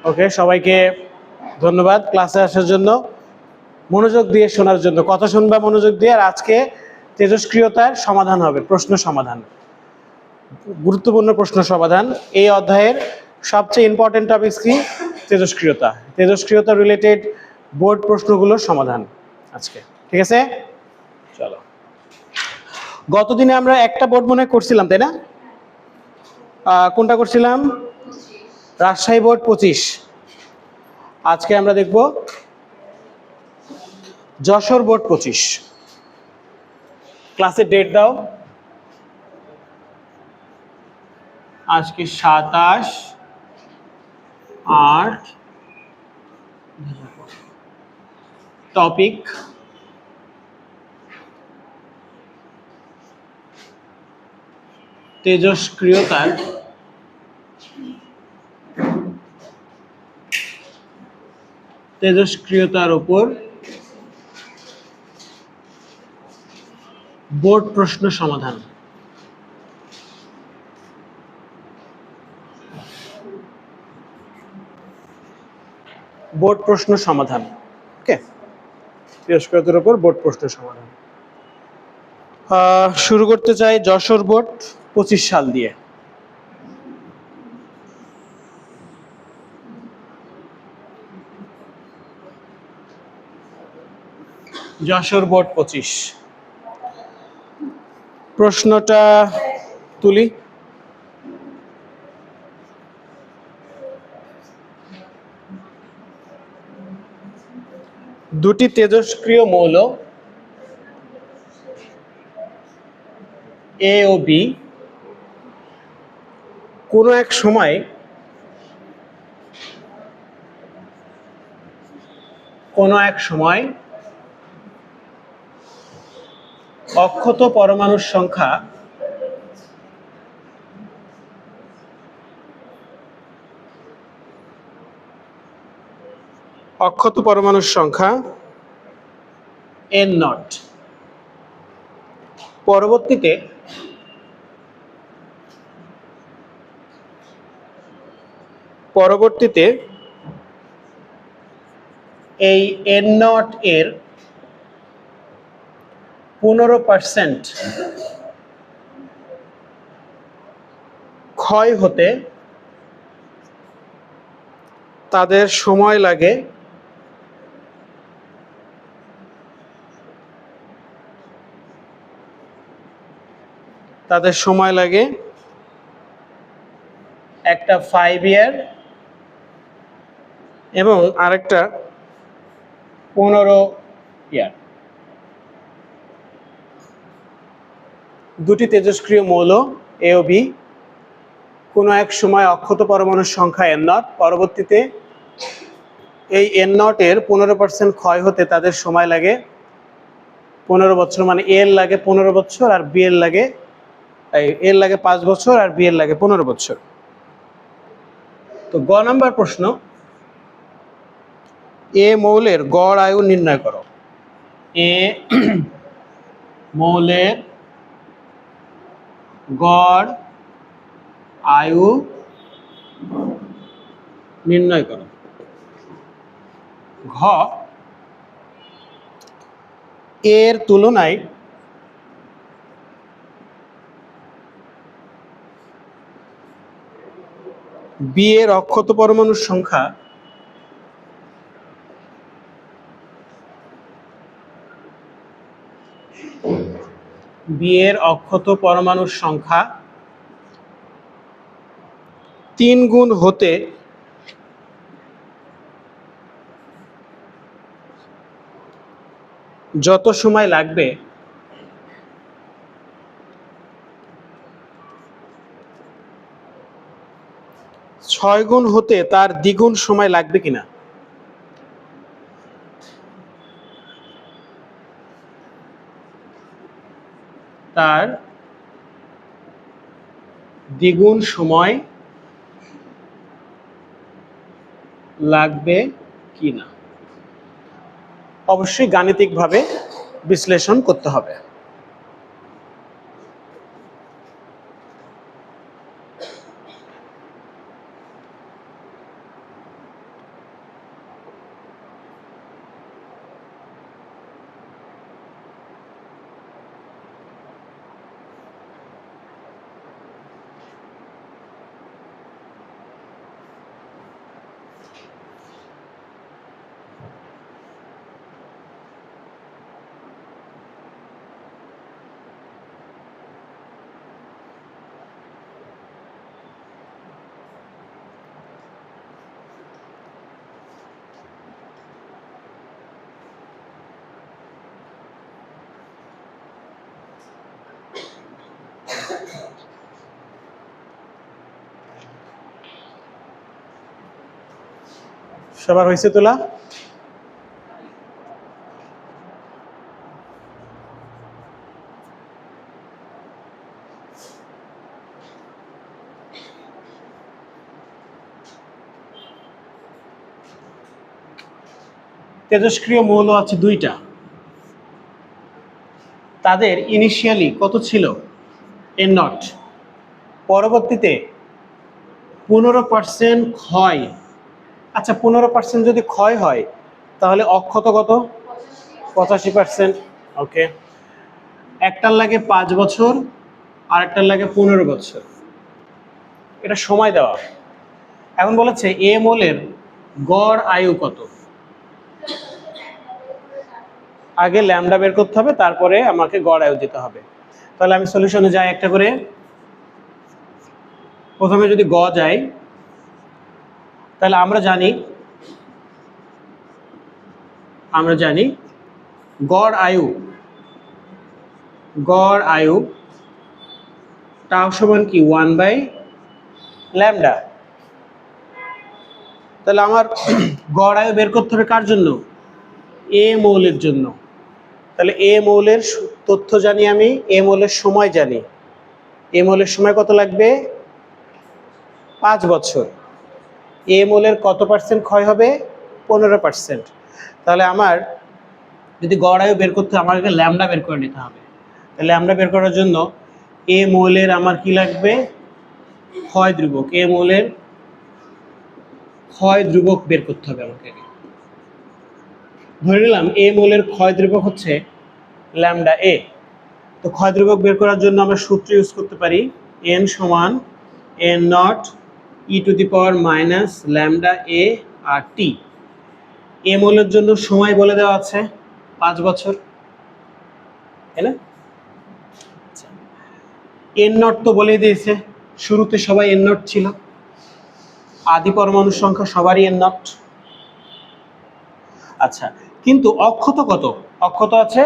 ওকে, সবাইকে ধন্যবাদ ক্লাসে আসার জন্য, মনোযোগ দিয়ে শোনার জন্য। কথা শুনবা মনোযোগ দিয়ে। আর আজকে তেজস্ক্রিয়তার সমাধান হবে, প্রশ্ন সমাধান, গুরুত্বপূর্ণ প্রশ্ন সমাধান। এই অধ্যায়ের সবচেয়ে ইম্পর্টেন্ট টপিকস কি? তেজস্ক্রিয়তা। তেজস্ক্রিয়তা রিলেটেড বোর্ড প্রশ্নগুলোর সমাধান আজকে, ঠিক আছে? চলো, গতদিনে আমরা একটা বোর্ড মনে করছিলাম, তাই না? কোনটা করছিলাম? রাজশাহী বোর্ড 25। আজকে আমরা দেখব যশোর বোর্ড 25। ক্লাসের ডেট দাও। আজকে 27/8। টপিক তেজস্ক্রিয়তার উপর বোর্ড প্রশ্ন সমাধান। বোর্ড প্রশ্ন সমাধান, ওকে? তেজস্ক্রিয়তার উপর বোর্ড প্রশ্ন সমাধান। শুরু করতে চাই যশোর বোর্ড 25 সাল দিয়ে। যশোর বোর্ড 25 প্রশ্নটা তুলি। দুটি তেজস্ক্রিয় মৌল এ ও বি কোনো এক সময় অক্ষত পরমাণুর সংখ্যা n0। পরবর্তীতে এই n0 এর 15% ক্ষয় হতে তাদের সময় লাগে 5 ইয়ার এবং আরেকটা 15 ইয়ার। দুটি তেজস্ক্রিয় মৌল এ ও বি কোনো এক সময় অক্ষত পরমাণুর সংখ্যা n0, পরবর্তীতে এই n0 এর 15% ক্ষয় হতে তাদের সময় লাগে 15 বছর। মানে এ এর লাগে 15 বছর আর বি এর লাগে 5 বছর আর বি এর লাগে 15 বছর। তো গ নাম্বার প্রশ্ন, এ মৌলের গড় আয়ু নির্ণয় করো। এ মৌলের গড় আয়ু নির্ণয় করো। ঘ, এর তুলনায় বি এর অক্ষত পরমাণুর সংখ্যা বি এর অক্ষত পরমাণুর সংখ্যা 3 গুণ হতে যত সময় লাগবে 6 গুণ হতে তার দ্বিগুণ সময় লাগবে কিনা। তার দ্বিগুণ সময় লাগবে কিনা অবশ্যই গাণিতিকভাবে বিশ্লেষণ করতে হবে। সবার হয়েছে তোলা? তেজস্ক্রিয় মৌল আছে দুইটা, তাদের ইনিশিয়ালি কত ছিল? N0, পরবর্তীতে 15% ক্ষয়। আচ্ছা 15% যদি ক্ষয় হয় তাহলে অক্ষত কত? 85%। ওকে, একটার লাগে 5 বছর আর একটার লাগে 15 বছর, এটা সময় দেওয়া। এখন বলেছে এ মৌলের গড় আয়ু কত? আগে ল্যামডা বের করতে হবে, তারপরে আমাকে গড় আয়ু দিতে হবে। তাহলে আমি সলিউশনে যাই একটা করে। প্রথমে যদি গ যাই, তাহলে আমরা জানি গড় আয়ু টাও সমান কি 1/λ। তাহলে আমার গড় আয়ু বের করতে হবে কার জন্য? এ মৌলের জন্য। তাহলে এ মৌলের তথ্য জানি আমি, এ মৌলের সময় জানি। এ মৌলের সময় কত লাগবে? 5 বছর। এ মৌলের কত পার্সেন্ট ক্ষয় হবে? 15%। তাহলে আমার যদি গড় আয়ু বের করতে আমাকে ল্যামডা বের করে নিতে হবে। তাহলে ল্যামডা বের করার জন্য এ মৌলের আমার কি লাগবে? ক্ষয় ধ্রুবক। এ মৌলের ক্ষয় ধ্রুবক বের করতে হবে আমাকে। ধরে নিলাম এ মৌলের ক্ষয় ধ্রুবক হচ্ছে ল্যামডা এ। তো ক্ষয় ধ্রুবক বের করার জন্য আমরা সূত্র ইউজ করতে পারি n সমান n0 e⁻⁻ ল্যামডা এ আর টি। এ মৌলের জন্য সময় বলে দেওয়া আছে 5 বছর, তাই না? n0 তো বলেই দিয়েছে, শুরুতে সবাই n0 ছিল, আদি পরমাণুর সংখ্যা সবারই n0। আচ্ছা, কিন্তু অক্ষত কত? অক্ষত আছে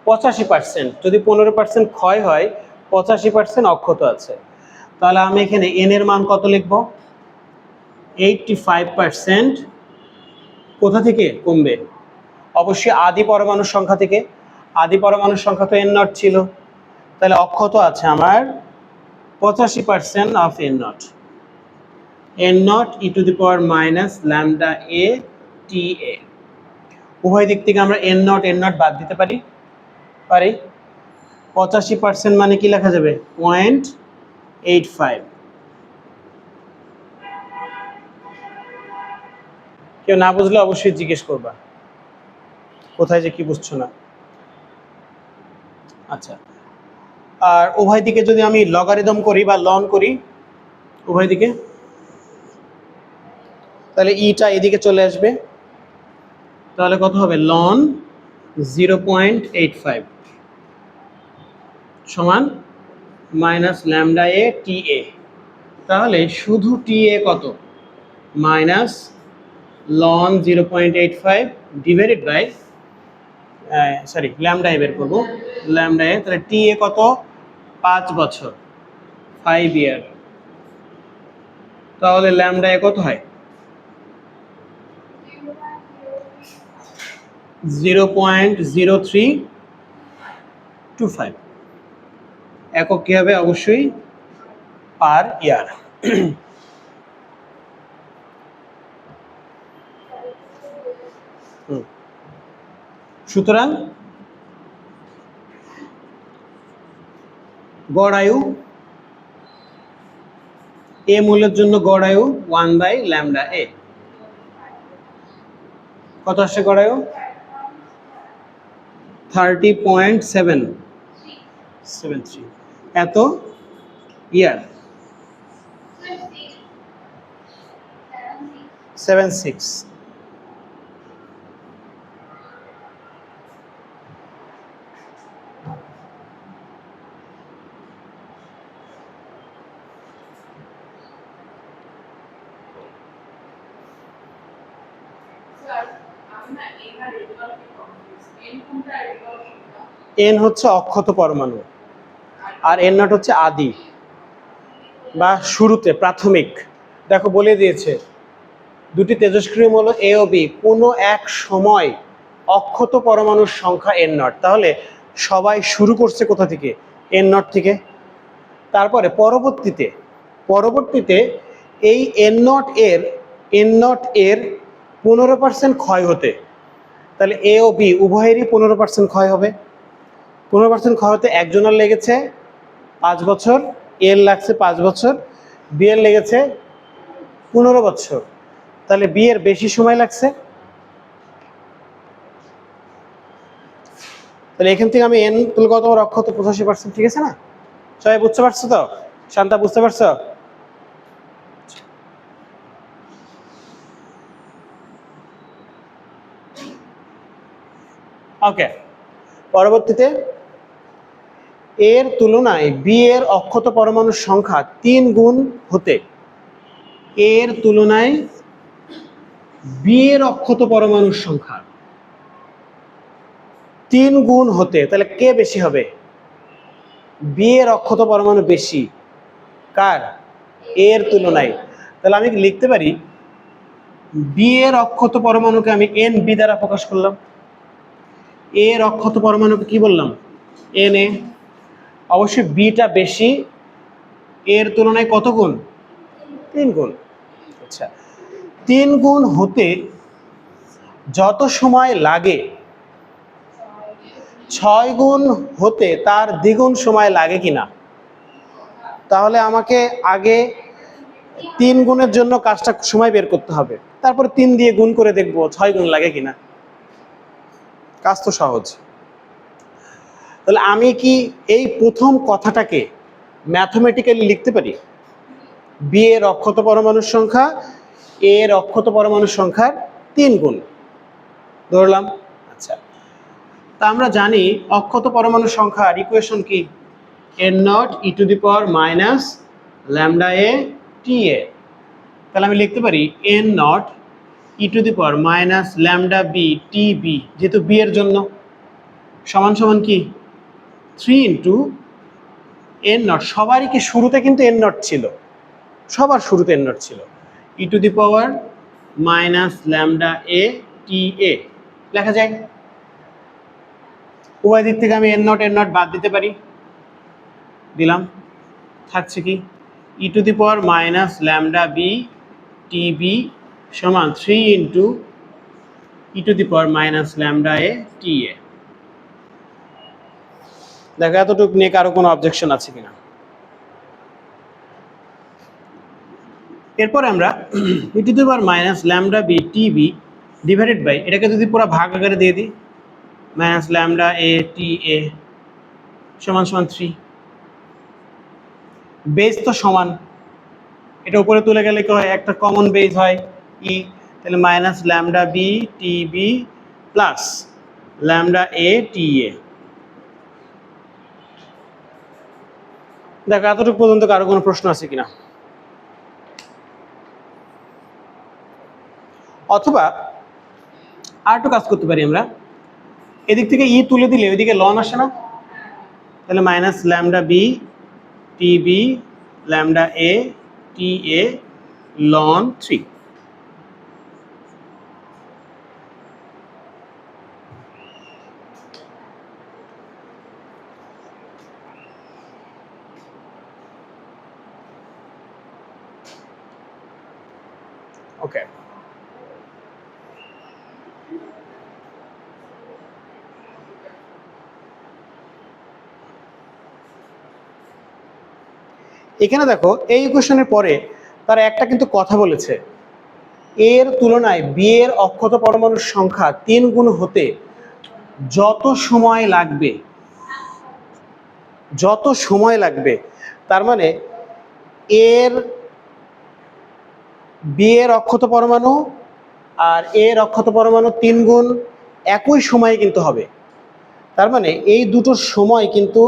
85%। যদি 15% ক্ষয় হয়, 85% অক্ষত আছে। তাহলে আমি এখানে n এর মান কত লিখব? 85% কোথা থেকে কমবে? অবশ্যই আদি পরমাণুর সংখ্যা থেকে। আদি পরমাণুর সংখ্যা তো n0 ছিল, তাহলে অক্ষত আছে আমার 85% of n0। n0 e⁻⁻ lambda A T A. উভয় দিক থেকে আমরা n0 বাদ দিতে পারি। 85% মানে কি লেখা যাবে? 0.85। কেউ না বুঝলে অবশ্যই জিজ্ঞেস করবা, কোথায় যে কি বুঝছো না। আচ্ছা, আর উভয় দিকে যদি আমি লগারিদম করি বা লন করি উভয় দিকে, তাহলে ইটা এদিকে চলে আসবে। তাহলে কত হবে? লন 0.85 সমান minus lambda A T A. তাহলে শুধু টি এ কত? মাইনাস লন 0.85 ডিভাইডেড বাই ল্যামডা এ বের করবো, ল্যামডা এ। তাহলে টি এ কত? 5 বছর, 5 ইয়ার। তাহলে ল্যামডা এ কত হয়? 0.0325। একক কি হবে? অবশ্যই পার ইয়ার। সুতরাং গড় আয়ু এ মূলের জন্য গড় আয়ু 1/λ এ। কত আসছে গড় আয়ু? 30.773 এত ইয়ার। 76। এন হচ্ছে অক্ষত পরমাণু, আর এন নট হচ্ছে আদি বা শুরুতে, প্রাথমিক। দেখো বলে দিয়েছে দুটি তেজস্ক্রিয় মৌল এ ও বি কোনো এক সময় অক্ষত পরমাণুর সংখ্যা এন নট। তাহলে সবাই শুরু করছে কোথা থেকে? এন নট থেকে। তারপরে পরবর্তীতে এই এন নট এর 15% ক্ষয় হতে, তাহলে এ ও বি উভয়েরই 15% ক্ষয় হবে। 15% ক্ষয় হতে একজনের লেগেছে 5 বছর, এর লাগছে 5 বছর, বি এর লেগেছে 15 বছর। তাহলে বি এর বেশি সময় লাগছে। তাহলে এখান থেকে আমি এন তুলে কত অক্ষত 85%, ঠিক আছে না? সবাই বুঝতে পারছো তো? শান্তা বুঝতে পারছো? ওকে, পরবর্তীতে এর তুলনায় বি এর অক্ষত পরমাণুর সংখ্যা 3 গুণ হতে, এর তুলনায় বি এর অক্ষত পরমাণুর সংখ্যা 3 গুণ হতে, তাহলে কে বেশি হবে? বি এর অক্ষত পরমাণু বেশি কার? এর তুলনায়। তাহলে আমি লিখতে পারি বি এর অক্ষত পরমাণুকে আমি এন বি দ্বারা প্রকাশ করলাম, এর অক্ষত পরমাণুকে কি বললাম? N A. অবশ্যই বিটা বেশি, এর তুলনায় কত গুণ? 3 গুণ। আচ্ছা, 3 গুণ হতে যত সময় লাগে 6 গুণ হতে তার দ্বিগুণ সময় লাগে কিনা? তাহলে আমাকে আগে 3 গুণের জন্য কাজটা সময় বের করতে হবে, তারপরে 3 দিয়ে গুণ করে দেখবো 6 গুণ লাগে কিনা। কাজ তো সহজ। তাহলে আমি কি এই প্রথম কথাটাকে ম্যাথমেটিক্যালি লিখতে পারি? বি এর অক্ষত পরমাণুর সংখ্যা এ এর অক্ষত পরমাণুর সংখ্যার 3 গুণ ধরলাম। আচ্ছা, তা আমরা জানি অক্ষত পরমাণুর সংখ্যার ইকুয়েশন কি? N not E to the power minus lambda A T A. তাহলে আমি লিখতে পারি N not E to the power minus lambda B T B, যেহেতু বি এর জন্য, সমান সমান কি 3 ইন্টু এন নট। সবারই কি শুরুতে কিন্তু এন নট ছিল, সবার শুরুতে এন নট ছিল, E to the power minus lambda A T A লেখা যায়। উভয় দিক থেকে আমি এন নট বাদ দিতে পারি, দিলাম। থাকছে কি E to the power minus lambda B T B সমান 3 into E to the power minus lambda A T A. দেখো এতটুকু নিয়ে কারো কোনো অবজেকশন আছে কিনা? এরপর আমরা E to the power minus lambda B T B divided by, এটাকে যদি পুরো ভাগ আকারে দিয়ে দিই, মাইনাস ল্যামডা এ টি এ সমান সমান 3। বেস তো সমান, এটা উপরে তুলে গেলে কি হয়? একটা কমন বেস হয় ই। তাহলে minus lambda B T B plus lambda A T A. দেখো এতটুকু পর্যন্ত কারো কোনো প্রশ্ন আছে কিনা? অথবা আর একটু কাজ করতে পারি আমরা, এদিক থেকে ই তুলে দিলে ওইদিকে লন আসে না? তাহলে minus lambda B T B lambda A T A লন 3। ওকে, এখানে দেখো এই ইকুয়েশনের পরে তারা একটা কিন্তু কথা বলেছে, এর তুলনায় বি এর অক্ষত পরমাণুর সংখ্যা 3 গুণ হতে যত সময় লাগবে, তার মানে এর বি এর অক্ষত পরমাণু আর এর অক্ষত পরমাণু 3 গুণ একই সময়ে কিন্তু হবে। তার মানে এই দুটোর সময় কিন্তু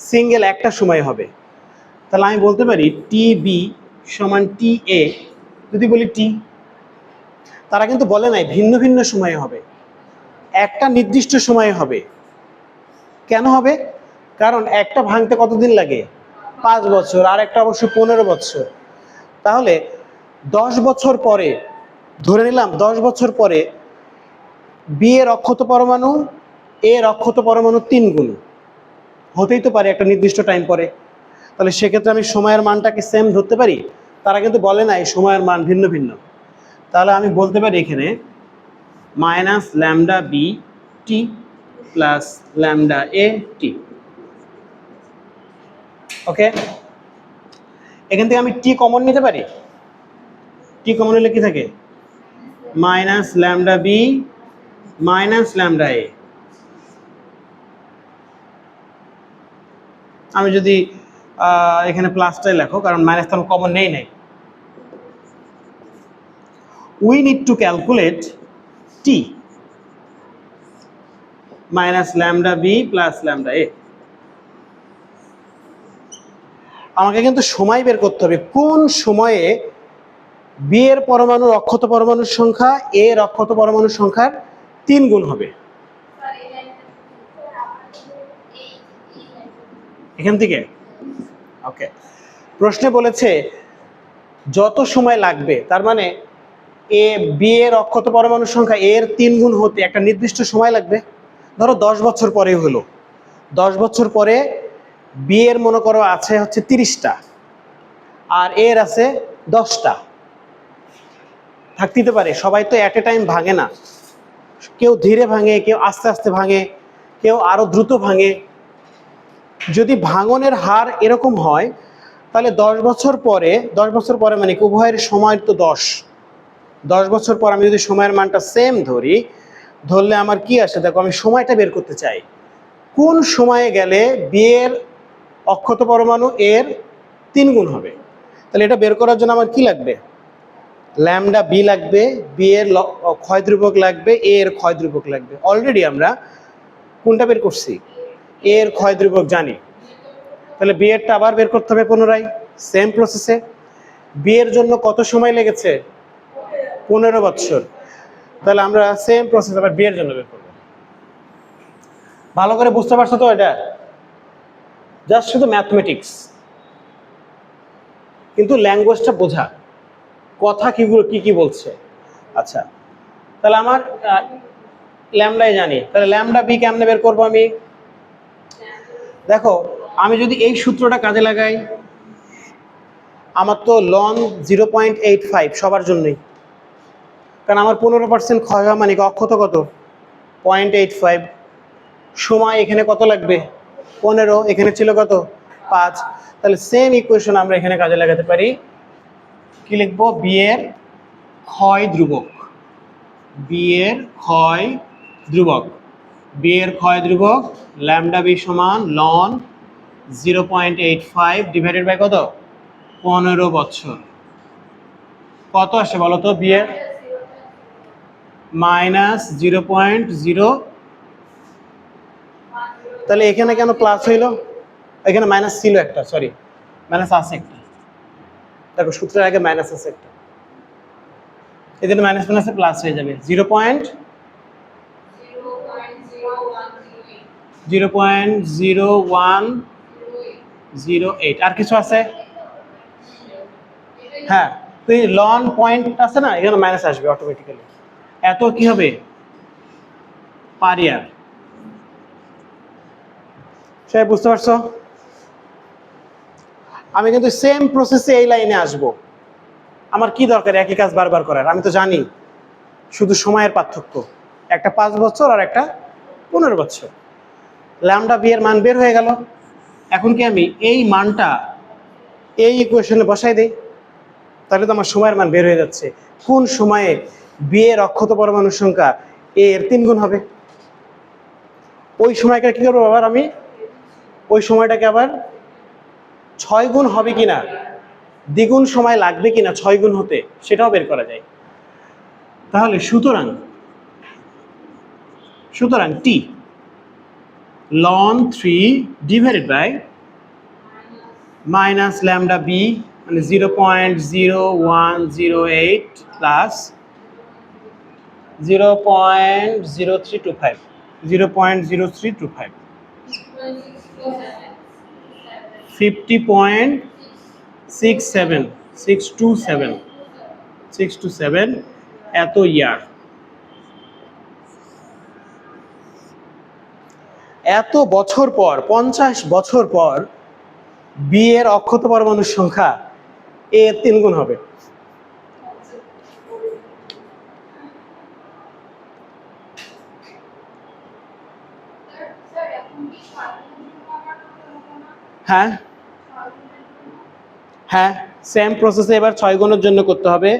সিঙ্গেল একটা সময় হবে। তাহলে আমি বলতে পারি টি বি সমান টি এ। যদি বলি টি, তারা কিন্তু বলে নাই ভিন্ন ভিন্ন সময়ে হবে, একটা নির্দিষ্ট সময়ে হবে। কেন হবে? কারণ একটা ভাঙতে কতদিন লাগে? 5 বছর, আর একটা অবশ্যই 15 বছর। তাহলে 10 বছর পরে, ধরে নিলাম 10 বছর পরে বি এর অক্ষত পরমাণু এর অক্ষত পরমাণু 3 গুণ হতেই তো পারে একটা নির্দিষ্ট টাইম পরে। তাহলে সেক্ষেত্রে আমি সময়ের মানটাকে সেম ধরতে পারি? তারা কিন্তু বলে না এই সময়ের মান ভিন্ন ভিন্ন। তাহলে আমি বলতে পারি এখানে minus lambda B T plus lambda A T. Okay, এখান থেকে আমি টি কমন নিতে পারি। টি কমন নিলে কি থাকে? Minus lambda B minus lambda A. আমি যদি এখানে প্লাসটাই লেখো, কারণ মাইনাস তো কমন নেই নাই। We need to calculate T minus lambda B plus lambda A. আমাকে কিন্তু সময় বের করতে হবে, কোন সময়ে বি এর পরমাণুর অক্ষত পরমাণুর সংখ্যা এর অক্ষত পরমাণুর সংখ্যার 3 গুণ হবে। এখান থেকে ওকে, প্রশ্নে বলেছে যত সময় লাগবে, তার মানে এ বি এর অক্ষত পরমাণুর সংখ্যা এর 3 গুণ হতে একটা নির্দিষ্ট সময় লাগবে। ধরো 10 বছর পরে হলো, 10 বছর পরে বি এর মনে করো আছে হচ্ছে 30টা আর এর আছে 10টা। থাকতে পারে, সবাই তো এট এ টাইম ভাঙে না, কেউ ধীরে ভাঙে, কেউ আস্তে আস্তে ভাঙে, কেউ আরো দ্রুত ভাঙে। যদি ভাঙনের হার এরকম হয় তাহলে 10 বছর পরে, 10 বছর পরে মানে কি উভয়ের সময় তো 10 বছর পর আমি যদি সময়ের মানটা সেম ধরি, ধরলে আমার কি আসে দেখো, আমি সময়টা বের করতে চাই কোন সময়ে গেলে বি এর অক্ষত পরমাণু এর 3 গুণ হবে। তাহলে এটা বের করার জন্য আমার কি লাগবে? ল্যামডা বি লাগবে, বি এর ক্ষয় ধ্রুবক লাগবে, এ এর ক্ষয় ধ্রুবক লাগবে। অলরেডি আমরা কোনটা বের করছি? এ এর ক্ষয় ধ্রুবক জানি। তাহলে বি এরটা আবার বের করতে হবে পুনরায় সেম প্রসেসে। বি এর জন্য কত সময় লেগেছে? 15 বছর। তাহলে আমরা সেম প্রসেস আবার বি এর জন্য বের করব। ভালো করে বুঝতে পারছো তো? এটা জাস্ট শুধু ম্যাথমেটিক্স, কিন্তু ল্যাঙ্গুয়েজটা বোঝা, কথা কিগুলো কি কি বলছে। আচ্ছা, তাহলে আমার ল্যামডাই জানি, তাহলে ল্যামডা বি কেমনে বের করবো আমি? দেখো, আমি যদি এই সূত্রটা কাজে লাগাই, আমার তো লন 0.85 সবার জন্যই, কারণ আমার 15% ক্ষয় হওয়া মানে অক্ষত কত? 0.85। সময় এখানে কত লাগবে? 15, এখানে ছিল কত? 5। তাহলে সেম ইকুয়েশন আমরা এখানে কাজে লাগাতে পারি। কি লিখবো? বি এর ক্ষয় ধ্রুবক, বি এর ক্ষয় ধ্রুবক, বি এর ক্ষয় ধ্রুবক ল্যামডা বি সমান লন 0.85 ডিভাইডেড বাই কত? 15 বছর। কত আসে বলো তো? বি এর -0.0। তাহলে এখানে কেন প্লাস হইলো? এখানে মাইনাস ছিল একটা, সরি মাইনাস আছে একটা, দেখো সূত্রের আগে মাইনাস আছে একটা, এদের মাইনাস মাইনাসে প্লাস হয়ে যাবে। 0.0108। আর কিছু আছে? হ্যাঁ, তুই লন পয়েন্ট আছে না, এখানে মাইনাস আসবে অটোমেটিক্যালি। এত কি হবে? পার ইয়ার। সবাই বুঝতে পারছো? আমি কিন্তু সেম প্রসেসে এই লাইনে আসব। আমার কি দরকার একই কাজ বারবার করার? আমি তো জানি শুধু সময়ের পার্থক্য, একটা 5 বছর আর একটা 15 বছর। ল্যামডা বি এর মান বের হয়ে গেল। এখন কি আমি এই মানটা এই ইকুয়েশনে বসাই দেই? তাহলে তো আমার সময়ের মান বের হয়ে যাচ্ছে। কোন সময়ে বি এর অক্ষত পরমাণুর সংখ্যা এ এর 3 গুণ হবে। ওই সময়টা কি করবো আবার আমি? ওই সময়টাকে আবার 6 গুণ হবে কিনা, দ্বিগুণ সময় লাগবে কিনা 6 গুণ হতে, সেটাও বের করা যায়। তাহলে সুতরাং T ln 3 divided by minus lambda B মানে 0.0108 প্লাস 0.0325। 50.67 627 এত ইয়ার। এত বছর পর, 50 বছর পর বি এর অক্ষত পরমাণুর সংখ্যা এ 3 গুণ হবে। হ্যাঁ হ্যাঁ, সেম প্রসেসে এবার 6 গুণের জন্য করতে হবে।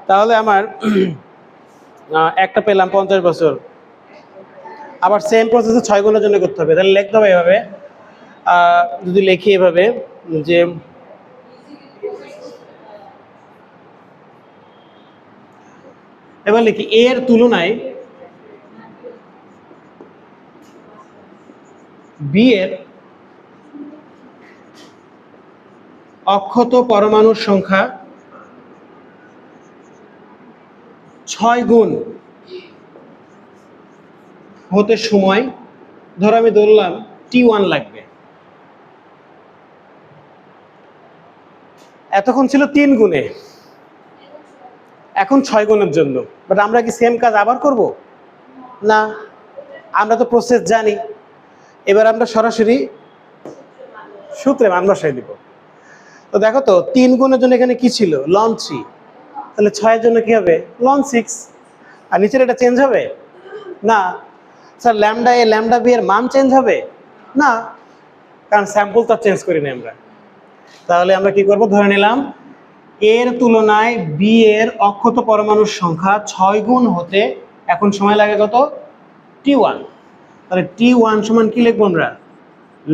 তাহলে আমার একটা পেলাম 50 বছর, আবার সেম প্রসেসে 6 গুণের জন্য করতে হবে। তাহলে লিখতে হবে এভাবে, যদি লিখি এভাবে যে এবার লিখি এর তুলনায় বি এর অক্ষত পরমাণুর সংখ্যা 6 গুণ হতে সময়, ধরো আমি ধরলাম T1 লাগবে। এতক্ষণ ছিল 3 গুণে, এখন 6 গুণের জন্য। বাট আমরা কি সেম কাজ আবার করব না? আমরা তো প্রসেস জানি। এবার আমরা সরাসরি সূত্রে মান বসাই দিব। তো দেখো তো 3 গুণের জন্য এখানে কি ছিল? ln 3। তাহলে 6 এর জন্য কি হবে? ln 6। আর নিচের এটা চেঞ্জ হবে না। Sir lambda A lambda B এর মান চেঞ্জ হবে না, কারণ স্যাম্পল তো চেঞ্জ করি না আমরা। তাহলে আমরা কি করব? ধরে নিলাম এর তুলনায় বি এর অক্ষত পরমাণুর সংখ্যা 6 গুণ হতে এখন সময় লাগে কত? T1। তাহলে T1 সমান কি লিখবো আমরা?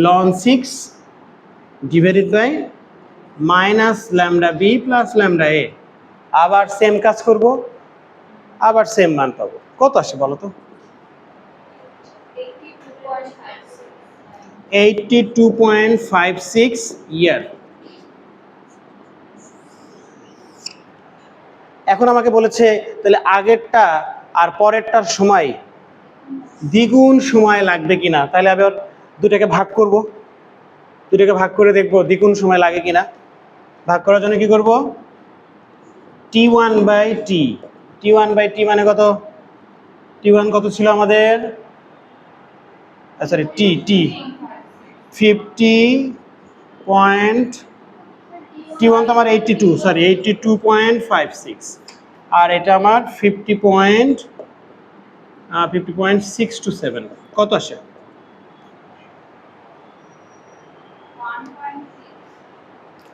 ln 6 divided by minus lambda B plus lambda A. আবার সেম কাজ করব, আবার সেম মান পাবো। কত আসে বলো তো? 82.56 ইয়ার। এখন আমাকে বলেছে তাহলে আগেরটা আর পরেরটার সময় দ্বিগুণ সময় লাগবে কিনা। তাহলে আবার দুটাকে ভাগ করব, দুটাকে ভাগ করে দেখব দ্বিগুণ সময় লাগে কিনা। ভাগ করার জন্য কি করব? T1 by T. T1 by T মানে কত? T1 কত ছিল আমাদের? সরি টি টি 50 T1 তো আমার 82, সরি 82.56, আর এটা আমার 50.627। কত আসে?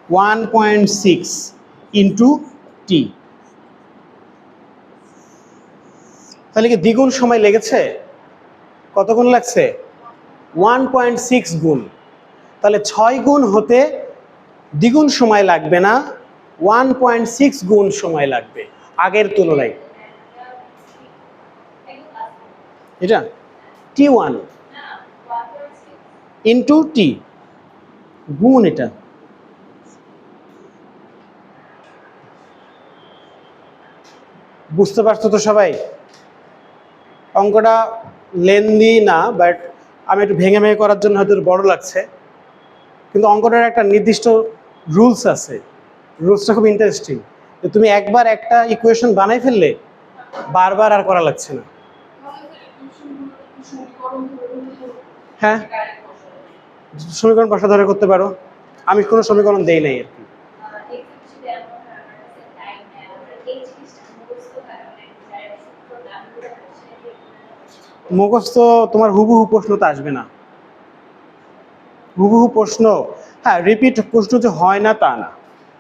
1.6 ইন্টু টি। তাহলে কি দ্বিগুণ সময় লেগেছে? কত গুণ লাগছে? 1.6 গুণ। তাহলে 6 গুণ হতে দ্বিগুণ সময় লাগবে না, 1.6 গুণ সময় লাগবে আগের তুলনায়। এটা T1 ইন্টু টি গুণ, এটা বুঝতে পারছো তো সবাই? অঙ্কটা লেন্দি না, বাট আমি একটু ভেঙে ভেঙে করার জন্য হয়তো বড় লাগছে, কিন্তু অঙ্কটার একটা নির্দিষ্ট রুলস আছে। রুলসটা খুব ইন্টারেস্টিং। তুমি একবার একটা ইকুয়েশন বানাই ফেললে বারবার আর করা লাগছে না। হ্যাঁ, সমীকরণ বসা ধরে করতে পারো। আমি কোনো সমীকরণ দেই নাই আর কি। মুখস্থ তোমার হুবহু প্রশ্ন তো আসবে না। হুবহু প্রশ্ন, হ্যাঁ রিপিট প্রশ্ন যে হয় না তা না,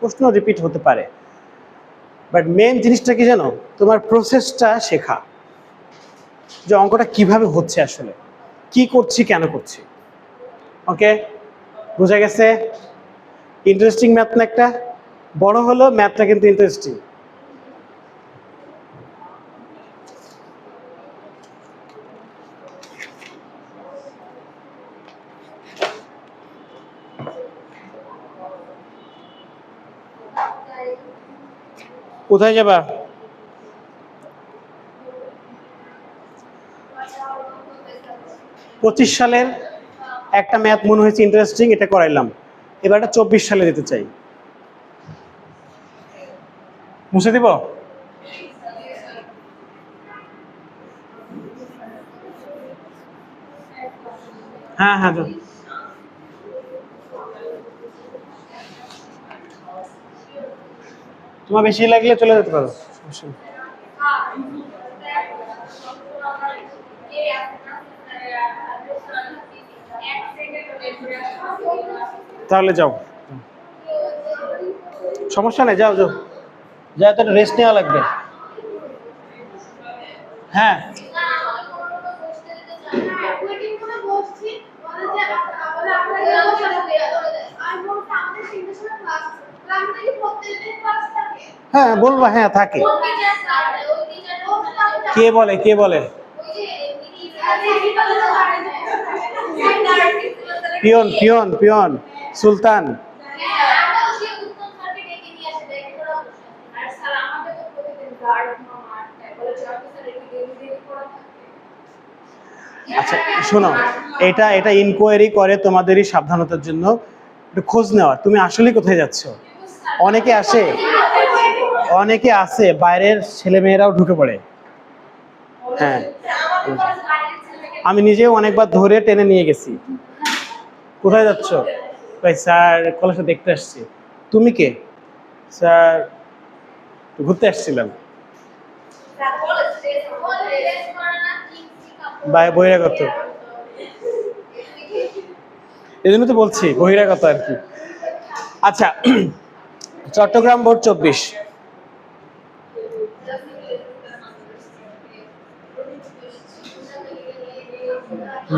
প্রশ্ন রিপিট হতে পারে, বাট মেন জিনিসটা কি জানো? তোমার প্রসেসটা শেখা, যে অঙ্কটা কিভাবে হচ্ছে, আসলে কি করছি, কেন করছি। ওকে, বোঝা গেছে? ইন্টারেস্টিং ম্যাথ না একটা? বড় হলো ম্যাথটা কিন্তু ইন্টারেস্টিং। কোথায় যাবা? পঁচিশ সালের একটা ম্যাথ মনে হয়েছে ইন্টারেস্টিং, এটা করাইলাম। এবার এটা 24 সালে দিতে চাই। মুছে দিব? হ্যাঁ হ্যাঁ, তোমার বেশি লাগলে চলে যেতে পারো, সমস্যা নেই। তাহলে যাও, সমস্যা নেই, যাও যাও, যা, তো রেস্ট নেওয়া লাগবে। হ্যাঁ হ্যাঁ বলবা, হ্যাঁ থাকে। কে বলে, কে বলে? পিয়ন পিয়ন পিয়ন, সুলতান। আচ্ছা শোনো, এটা এটা ইনকোয়ারি করে তোমাদেরই সাবধানতার জন্য, একটু খোঁজ নেওয়া, তুমি আসলে কোথায় যাচ্ছ। অনেকে আসে, অনেকে আসে বাইরের ছেলে মেয়েরাও ঢুকে পড়ে। হ্যাঁ, আমি নিজেও অনেকবার ধরে টেনে নিয়ে গেছি। কোথায় যাচ্ছ? ভাই স্যার কলেজে দেখতে আসছি। তুমি কে? স্যার ঘুরতে আসছিলাম। বহিরাগত, এই জন্য তো বলছি বহিরাগত আর কি। আচ্ছা, চট্টগ্রাম বোর্ড 24।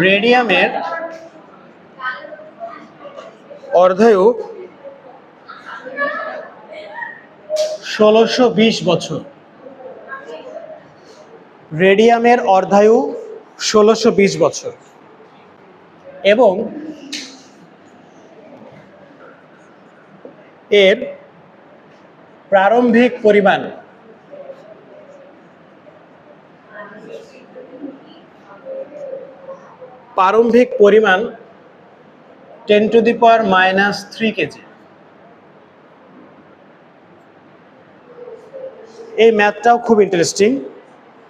রেডিয়ামের অর্ধায়ু 1620 বছর। রেডিয়ামের অর্ধায়ু 1620 বছর এবং এর প্রারম্ভিক পরিমাণ প্রারম্ভিক পরিমাণ 10⁻³ কেজি। এই ম্যাথটাও খুব ইন্টারেস্টিং।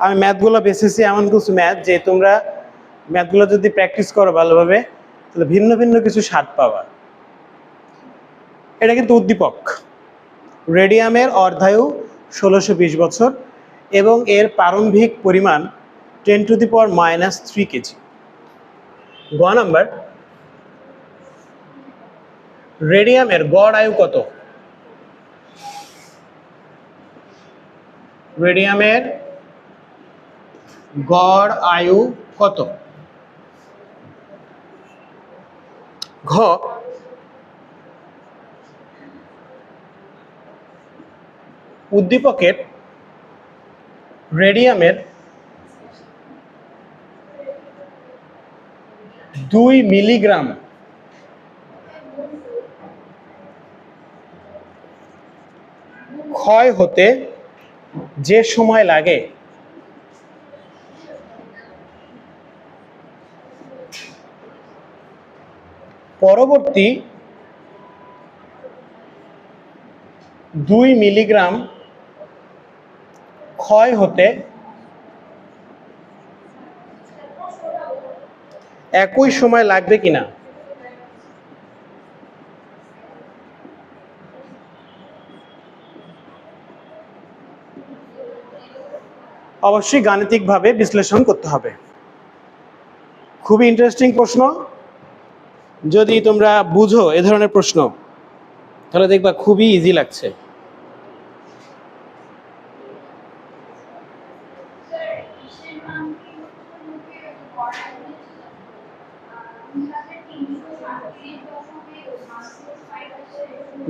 আমি ম্যাথগুলো বেছেছি এমন কিছু ম্যাথ যে তোমরা ম্যাথগুলো যদি প্র্যাকটিস করো ভালোভাবে, তাহলে ভিন্ন ভিন্ন কিছু স্বাদ পাবা। এটা কিন্তু উদ্দীপক। রেডিয়ামের অর্ধায়ু 1620 বছর এবং এর প্রারম্ভিক পরিমাণ 10⁻³ কেজি। গ নাম্বার, রেডিয়ামের গড় আয়ু কত? রেডিয়ামের গড় আয়ু কত? ঘ, উদ্দীপকের রেডিয়ামের 2 মিলিগ্রাম ক্ষয় হতে যে সময় লাগে পরবর্তী 2 মিলিগ্রাম ক্ষয় হতে একই সময় লাগবে কিনা? অবশ্যই গাণিতিকভাবে বিশ্লেষণ করতে হবে। খুবই ইন্টারেস্টিং প্রশ্ন। যদি তোমরা বুঝো এ ধরনের প্রশ্ন, তাহলে দেখবা খুবই ইজি লাগছে।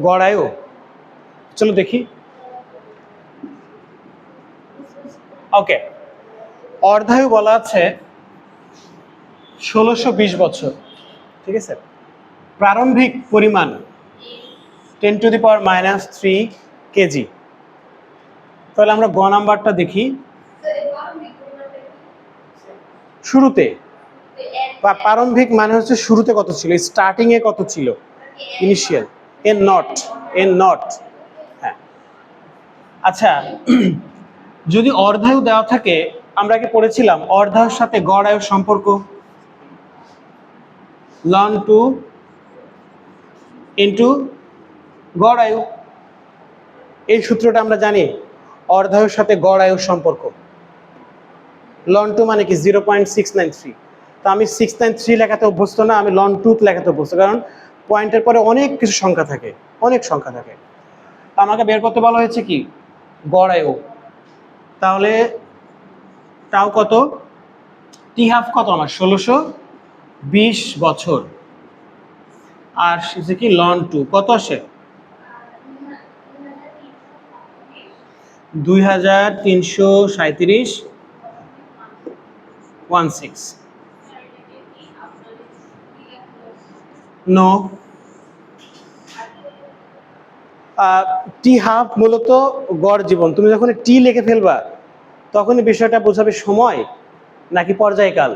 গড় আয়ু, চলো দেখি। ওকে, অর্ধায়ু বলা আছে 1620 বছর, ঠিক আছে। প্রারম্ভিক পরিমাণ 10⁻³ কেজি। তাহলে আমরা গ নাম্বারটা দেখি। শুরুতে বা প্রারম্ভিক মানে হচ্ছে শুরুতে কত ছিল, স্টার্টিং এ কত ছিল, ইনিশিয়াল। N not. হ্যাঁ, আচ্ছা যদি অর্ধায়ু দেওয়া থাকে, আমরা কি পড়েছিলাম অর্ধায়ুর সাথে গড় আয়ুর সম্পর্ক, ln 2 ইন্টু গড় আয়ু। এই সূত্রটা আমরা জানি, অর্ধায়ুর সাথে গড় আয়ুর সম্পর্ক। ln 2 মানে কি 0.693। তো আমি 693 লেখাতে অভ্যস্ত না, আমি ln 2 লেখাতে অভ্যস্ত, কারণ পয়েন্টের পরে অনেক কিছু সংখ্যা থাকে, অনেক সংখ্যা থাকে। আমাকে বের করতে বলা হয়েছে কি গড় আয়ু। তাহলে তাও কত, টি হাফ কত আমার 1620 বছর, আর সে কি ln 2 কত আসে 2337.16। নো, টি হাফ মূলত গড় জীবন। তুমি যখন টি লিখে ফেলবা তখনই বিষয়টা বোঝাবে সময় নাকি পর্যায়কাল।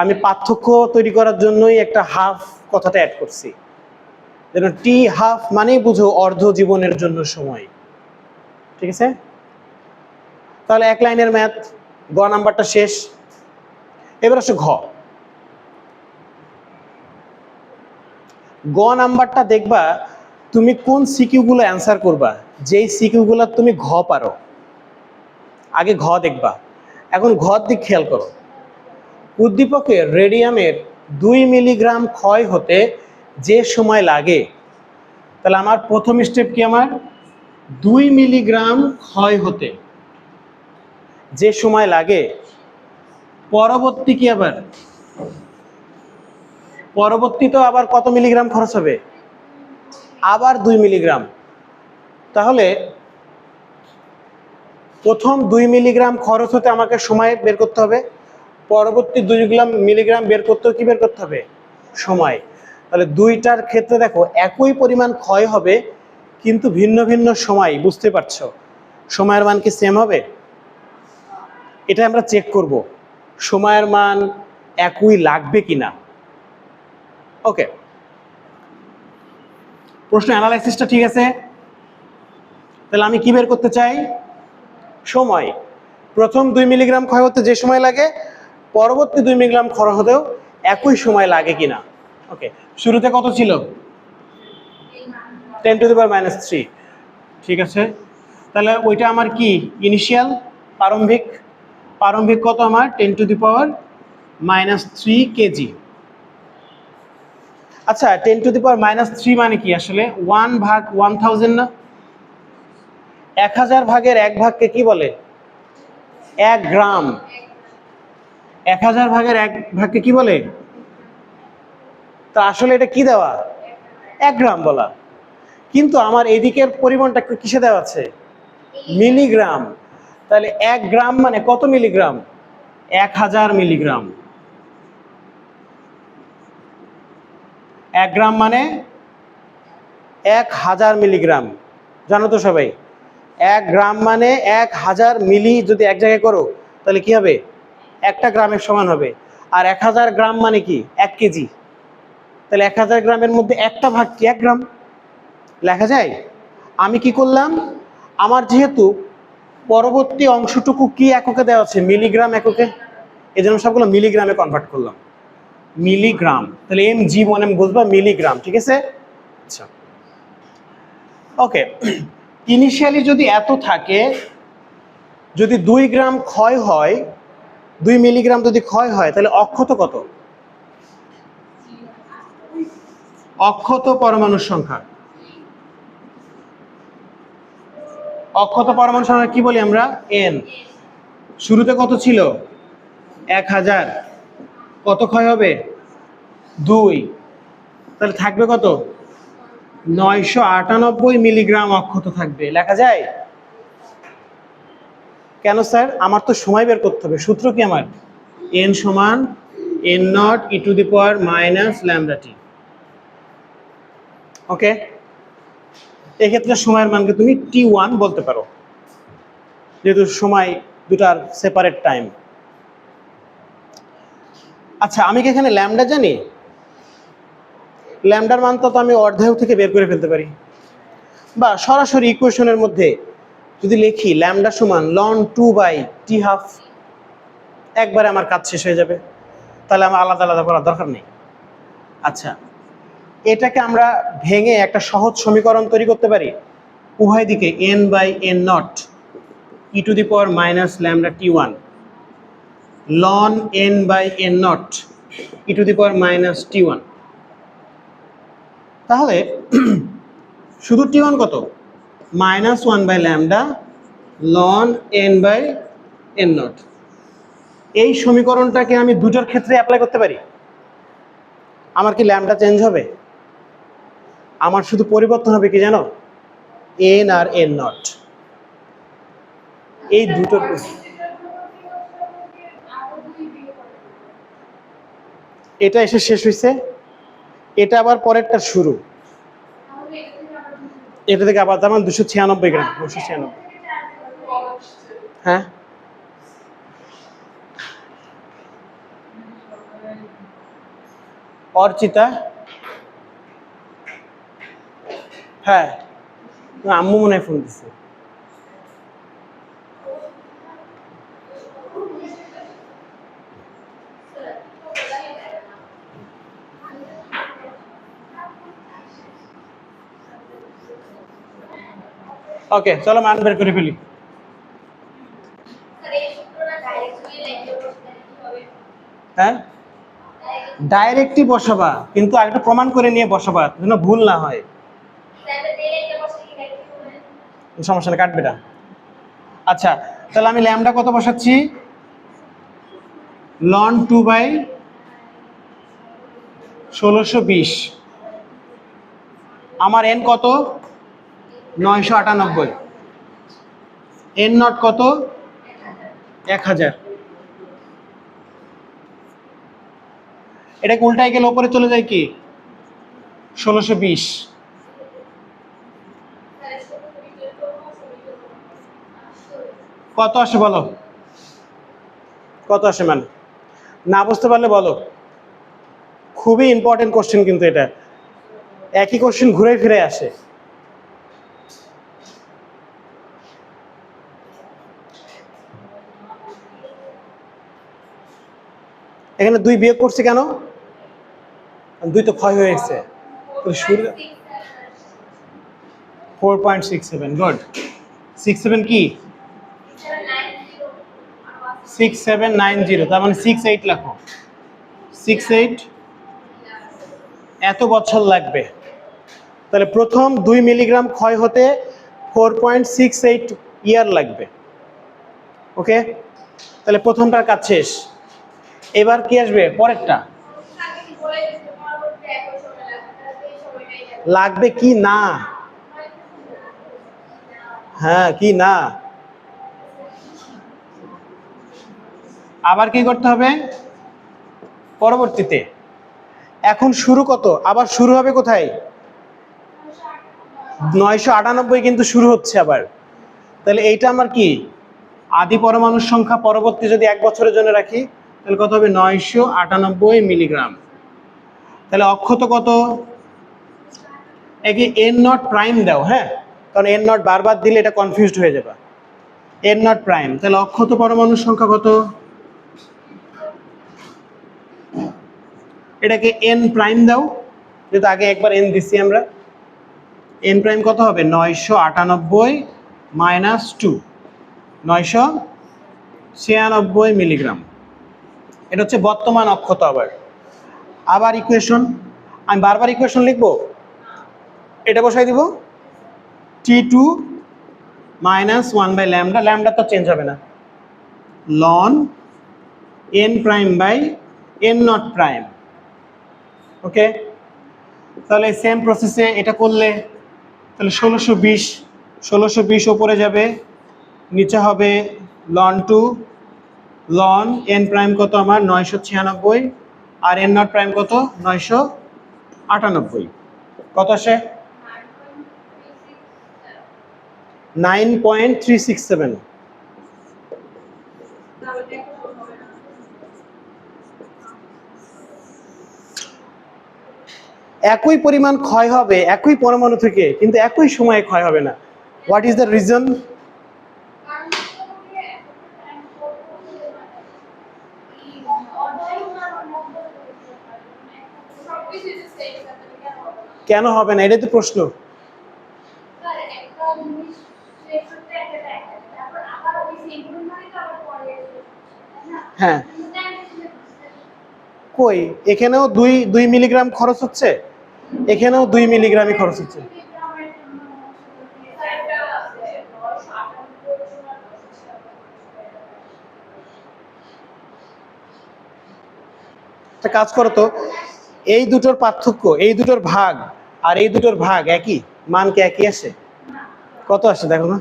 আমি পার্থক্য তৈরি করার জন্যই একটা হাফ কথাটা অ্যাড করছি, যেন টি হাফ মানেই বুঝো অর্ধ জীবনের জন্য সময়। ঠিক আছে, তাহলে এক লাইনের ম্যাথ, গ নাম্বারটা শেষ। এবার আসো ঘ। গ নাম্বারটা দেখবা তুমি কোন সিকিউ গুলো অ্যান্সার করবা, যেই সিকিউ গুলো তুমি ঘ পারো। আগে ঘ দেখবা, এখন ঘর দিক খেয়াল করো। উদ্দীপকের রেডিয়ামের 2 মিলিগ্রাম ক্ষয় হতে যে সময় লাগে, তাহলে আমার প্রথম স্টেপ কি, আমার 2 মিলিগ্রাম ক্ষয় হতে যে সময় লাগে, পরবর্তী কি আবার পরবর্তী তো আবার কত মিলিগ্রাম খরচ হবে, আবার 2 মিলিগ্রাম। তাহলে প্রথম 2 মিলিগ্রাম খরচ হতে আমাকে সময় বের করতে হবে, পরবর্তী 2 মিলিগ্রাম বের করতেও কি বের করতে হবে, সময়। তাহলে দুইটার ক্ষেত্রে দেখো একই পরিমাণ ক্ষয় হবে কিন্তু ভিন্ন ভিন্ন সময়, বুঝতে পারছো সময়ের মান কি সেম হবে, এটা আমরা চেক করব সময়ের মান একই লাগবে কিনা। ওকে, প্রশ্ন অ্যানালাইসিসটা ঠিক আছে। তাহলে আমি কি বের করতে চাই, সময়। প্রথম 2 মিলিগ্রাম ক্ষয় হতে যে সময় লাগে, পরবর্তী 2 মিলিগ্রাম ক্ষয় হতেও একই সময় লাগে কিনা। ওকে, শুরুতে কত ছিল 10⁻³ ঠিক আছে। তাহলে ওইটা আমার কি ইনিশিয়াল, প্রারম্ভিক। প্রারম্ভিক কত আমার 10⁻³ কেজি। আচ্ছা 10⁻³ মানে কি আসলে 1/1000 না, 1000 ভাগের 1 ভাগকে কি বলে 1 গ্রাম। 1000 ভাগের 1 ভাগকে কি বলে, তা আসলে এটা কি দেওয়া 1 গ্রাম বলা, কিন্তু আমার এদিকের পরিমাণটা কিসে দেওয়া আছে, মিলিগ্রাম। তাহলে 1 গ্রাম মানে কত মিলিগ্রাম, 1000 মিলিগ্রাম। 1 গ্রাম মানে 1000 মিলিগ্রাম, জানো তো সবাই। 1 গ্রাম মানে 1000 মিলি, যদি এক জায়গায় করো তাহলে কি হবে, একটা গ্রামের সমান হবে। আর 1000 গ্রাম মানে কি 1 কেজি। তাহলে 1000 গ্রামের মধ্যে একটা ভাগ কি 1 গ্রাম লেখা যায়। আমি কি করলাম, আমার যেহেতু পরবর্তী অংশটুকু কি এককে দেওয়া আছে, মিলিগ্রাম এককে, এই জন্য সবগুলো মিলিগ্রামে কনভার্ট করলাম, মিলিগ্রাম। তাহলে mg মনে বুঝবা মিলিগ্রাম, ঠিক আছে। আচ্ছা ওকে, ইনিশিয়ালি যদি এত থাকে, যদি 2 গ্রাম ক্ষয় হয়, 2 মিলিগ্রাম যদি ক্ষয় হয়, তাহলে অক্ষত কত, অক্ষত পরমাণুর সংখ্যা। অক্ষত পরমাণু সংখ্যা কি বলি আমরা, n। শুরুতে কত ছিল 1000, কত ক্ষয় হবে 2, তাহলে থাকবে কত 998 মিলিগ্রাম অক্ষত থাকবে, লেখা যায়। কেন স্যার, আমার তো সময় বের করতে হবে, সূত্র কি আমার n সমান n0 e⁻⁻λt। ওকে, এক্ষেত্রে সময়ের মানকে তুমি t1 বলতে পারো, যেহেতু সময় দুটার সেপারেট টাইম। আচ্ছা, আমি কি এখানে ল্যামডা জানি? ল্যামডার মান তো আমি অর্ধায়ু থেকে বের করে ফেলতে পারি, বা সরাসরি ইকুয়েশনের মধ্যে যদি লিখি ল্যামডা সমান লন 2/t½ একবারে আমার কাজ শেষ হয়ে যাবে, তাহলে আমার আলাদা আলাদা করার দরকার নেই। আচ্ছা, এটাকে আমরা ভেঙে একটা সহজ সমীকরণ তৈরি করতে পারি। উভয় দিকে n/n0 e⁻ λ t1 ln n/n0 e⁻ t1। তাহলে শুধু t1 কত? -1/λ ln n/n0। এই সমীকরণটাকে আমি দুটোর ক্ষেত্রে অ্যাপ্লাই করতে পারি। আমার কি ল্যামডা চেঞ্জ হবে? আমার শুধু পরিবর্তন হবে কি জানো? n আর n0। এই দুটোর এটা এসে শেষ হয়েছে, এটা আবার পরেরটা শুরু, এটা থেকে আবার তার মানে 296 গ্রাম। 296, হ্যাঁ অর্চিতা, হ্যাঁ আম্মু মনে হয় ফোন দিচ্ছে। ওকে, চলো মান বের করে ফেলি। হ্যাঁ ডাইরেক্টই বসাবা, কিন্তু আরেকটা প্রমাণ করে নিয়ে বসাবা যেন ভুল না হয়। সমস্যা নেই, কাটবে না। আচ্ছা, তাহলে আমি ল্যামডা কত বসাচ্ছি? ln 2/1620। আমার n কত? 998। n0 কত? 1000। এটাকে উল্টাই গেলে ওপরে চলে যায় কি? 1620। কত আসে বলো? কত আসে মানে? না বুঝতে পারলে বলো। খুবই ইম্পর্টেন্ট কোশ্চেন, কিন্তু এটা একই কোশ্চেন ঘুরে ফিরে আসে। এখানে 2 বিয়োগ করছি কেন? 2 তো ক্ষয় হয়ে গেছে। 4.67। গুড। 67 কি? 6790, তার মানে 68 লাখো। 68 এত বছর লাগবে। তাহলে প্রথম 2 মিলিগ্রাম ক্ষয় হতে 4.68 ইয়ার লাগবে। ওকে, তাহলে প্রথমটার কাজ শেষ। এবার কি আসবে? পরেরটা। লাগবে কি না? হ্যাঁ কি না? আবার কি করতে হবে পরবর্তীতে? এখন শুরু কত? আবার শুরু হবে কোথায়? 998 কিন্তু শুরু হচ্ছে আবার। তাহলে এইটা আমার কি আদি পরমাণুর সংখ্যা, পরবর্তী যদি 1 বছরের জন্য রাখি তাহলে কত হবে? 998 মিলিগ্রাম। তাহলে অক্ষত কত? একে n0 প্রাইম দাও, হ্যাঁ, কারণ n0 বারবার দিলে এটা কনফিউজড হয়ে যাবে। n0 প্রাইম, তাহলে অক্ষত পরমাণুর সংখ্যা কত? এটাকে n প্রাইম দাও, যেহেতু আগে একবার n দিচ্ছি আমরা। n প্রাইম কত হবে? 998 মাইনাস 2, 996 মিলিগ্রাম। এটা হচ্ছে বর্তমান অক্ষত। আবার ইকুয়েশন, আমি বারবার ইকুয়েশন লিখবো, এটা বসাই দিব। T2 মাইনাস 1/λ, ল্যামডা তো চেঞ্জ হবে না, ln n prime by n0 prime. Okay, তাহলে সেম প্রসেসে এটা করলে তাহলে 1620 ওপরে যাবে, নিচে হবে ln 2 ln n প্রাইম কত আমার? 996, আর n0 প্রাইম কত? 998। কত আসে? 9.367। একই পরিমাণ ক্ষয় হবে একই পরমাণু থেকে, কিন্তু একই সময়ে ক্ষয় হবে না। What is the reason? কেন হবে না, এটাই তো প্রশ্ন। হ্যাঁ, কই এখানেও 2 মিলিগ্রাম খরচ হচ্ছে, এখানেও 2 মিলিগ্রামই খরচ হচ্ছে। একটা কাজ করো তো, এই দুটোর পার্থক্য, এই দুটোর ভাগ আর এই দুটোর ভাগ একই, মান কি একই আসে? কত আসে দেখো না।